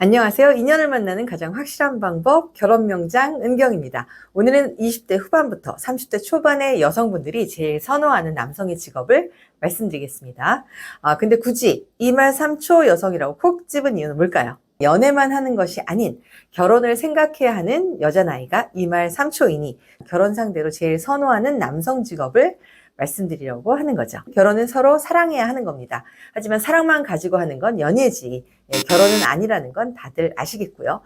안녕하세요. 인연을 만나는 가장 확실한 방법, 결혼명장 은경입니다. 오늘은 20대 후반부터 30대 초반의 여성분들이 제일 선호하는 남성의 직업을 말씀드리겠습니다. 근데 굳이 2말 3초 여성이라고 콕 집은 이유는 뭘까요? 연애만 하는 것이 아닌 결혼을 생각해야 하는 여자 나이가 2말 3초이니 결혼 상대로 제일 선호하는 남성 직업을 말씀드리려고 하는 거죠. 결혼은 서로 사랑해야 하는 겁니다. 하지만 사랑만 가지고 하는 건 연애지. 결혼은 아니라는 건 다들 아시겠고요.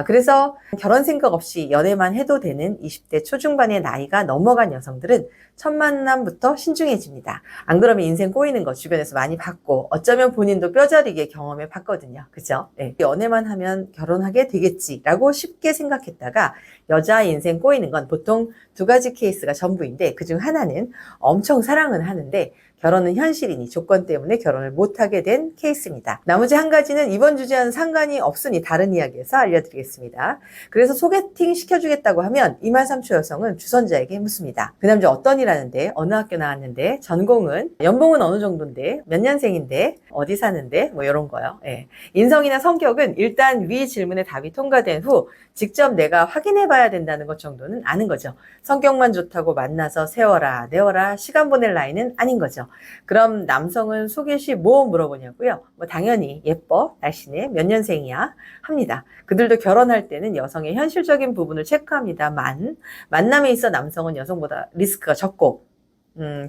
그래서 결혼 생각 없이 연애만 해도 되는 20대 초중반의 나이가 넘어간 여성들은 첫 만남부터 신중해집니다. 안 그러면 인생 꼬이는 거 주변에서 많이 봤고 어쩌면 본인도 뼈저리게 경험해 봤거든요. 그죠? 네. 연애만 하면 결혼하게 되겠지라고 쉽게 생각했다가 여자 인생 꼬이는 건 보통 두 가지 케이스가 전부인데 그중 하나는 엄청 사랑은 하는데 결혼은 현실이니 조건 때문에 결혼을 못하게 된 케이스입니다. 나머지 한 가지는 이번 주제와는 상관이 없으니 다른 이야기에서 알려드리겠습니다. 그래서 소개팅 시켜주겠다고 하면 2말 3초 여성은 주선자에게 묻습니다. 그 남자 어떤 일 하는데, 어느 학교 나왔는데, 전공은, 연봉은 어느 정도인데, 몇 년생인데, 어디 사는데, 뭐 이런 거요. 예. 인성이나 성격은 일단 위 질문의 답이 통과된 후 직접 내가 확인해 봐야 된다는 것 정도는 아는 거죠. 성격만 좋다고 만나서 세워라 내워라 시간 보낼 나이는 아닌 거죠. 그럼 남성은 소개 시 뭐 물어보냐고요? 뭐 당연히 예뻐, 날씬해, 몇 년생이야 합니다. 그들도 결혼할 때는 여성의 현실적인 부분을 체크합니다만 만남에 있어 남성은 여성보다 리스크가 적고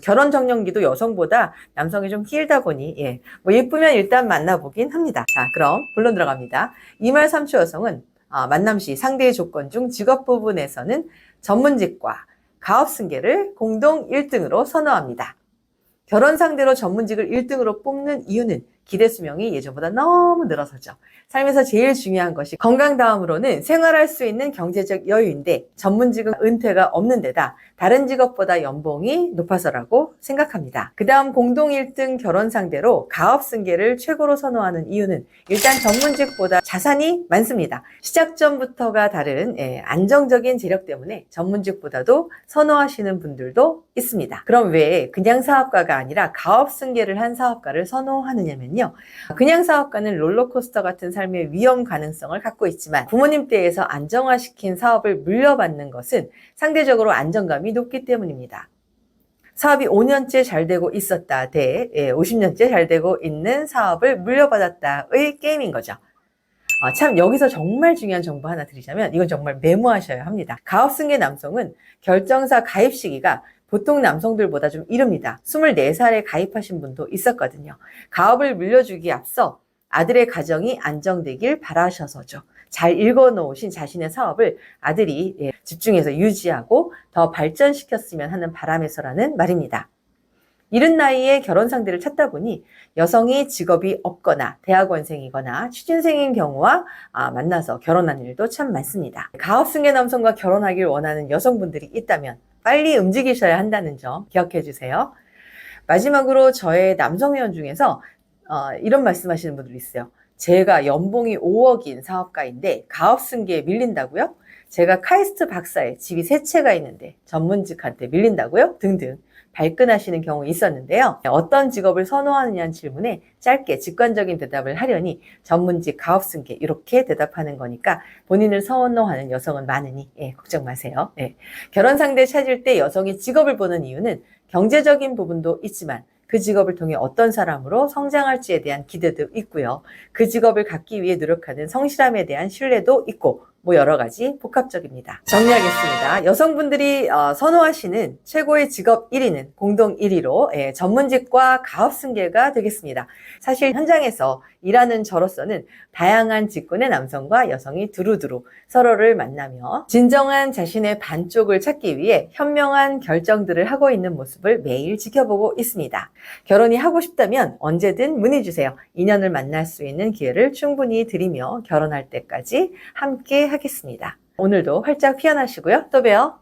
결혼 정년기도 여성보다 남성이 좀 길다 보니 뭐 예쁘면 일단 만나보긴 합니다. 자, 그럼 본론 들어갑니다. 2말 3초 여성은 만남 시 상대의 조건 중 직업 부분에서는 전문직과 가업승계를 공동 1등으로 선호합니다. 결혼 상대로 전문직을 1등으로 뽑는 이유는 기대 수명이 예전보다 너무 늘어서죠. 삶에서 제일 중요한 것이 건강 다음으로는 생활할 수 있는 경제적 여유인데 전문직은 은퇴가 없는 데다 다른 직업보다 연봉이 높아서라고 생각합니다. 그 다음 공동 1등 결혼 상대로 가업승계를 최고로 선호하는 이유는 일단 전문직보다 자산이 많습니다. 시작 전부터가 다른 안정적인 재력 때문에 전문직보다도 선호하시는 분들도 있습니다. 그럼 왜 그냥 사업가가 아니라 가업승계를 한 사업가를 선호하느냐면요. 그냥 사업가는 롤러코스터 같은 삶의 위험 가능성을 갖고 있지만 부모님 댁에서 안정화시킨 사업을 물려받는 것은 상대적으로 안정감이 높기 때문입니다. 사업이 5년째 잘 되고 있었다 대 50년째 잘 되고 있는 사업을 물려받았다의 게임인 거죠. 참 여기서 정말 중요한 정보 하나 드리자면 이건 정말 메모하셔야 합니다. 가업승계 남성은 결정사 가입 시기가 보통 남성들보다 좀 이릅니다. 24살에 가입하신 분도 있었거든요. 가업을 물려주기에 앞서 아들의 가정이 안정되길 바라셔서죠. 잘 읽어놓으신 자신의 사업을 아들이 집중해서 유지하고 더 발전시켰으면 하는 바람에서라는 말입니다. 이른 나이에 결혼 상대를 찾다 보니 여성이 직업이 없거나 대학원생이거나 취준생인 경우와 만나서 결혼하는 일도 참 많습니다. 가업승계 남성과 결혼하길 원하는 여성분들이 있다면 빨리 움직이셔야 한다는 점 기억해 주세요. 마지막으로 저의 남성 회원 중에서 이런 말씀하시는 분들이 있어요. 제가 연봉이 5억인 사업가인데 가업승계에 밀린다고요? 제가 카이스트 박사에 집이 3채가 있는데 전문직한테 밀린다고요? 등등 발끈하시는 경우 있었는데요. 어떤 직업을 선호하느냐는 질문에 짧게 직관적인 대답을 하려니 전문직, 가업승계 이렇게 대답하는 거니까 본인을 선호하는 여성은 많으니 걱정 마세요. 결혼 상대 찾을 때 여성이 직업을 보는 이유는 경제적인 부분도 있지만 그 직업을 통해 어떤 사람으로 성장할지에 대한 기대도 있고요. 그 직업을 갖기 위해 노력하는 성실함에 대한 신뢰도 있고 뭐 여러 가지 복합적입니다. 정리하겠습니다. 여성분들이 선호하시는 최고의 직업 1위는 공동 1위로 전문직과 가업승계가 되겠습니다. 사실 현장에서 일하는 저로서는 다양한 직군의 남성과 여성이 두루두루 서로를 만나며 진정한 자신의 반쪽을 찾기 위해 현명한 결정들을 하고 있는 모습을 매일 지켜보고 있습니다. 결혼이 하고 싶다면 언제든 문의 주세요. 인연을 만날 수 있는 기회를 충분히 드리며 결혼할 때까지 함께 하겠습니다. 오늘도 활짝 피어나시고요. 또 봬요.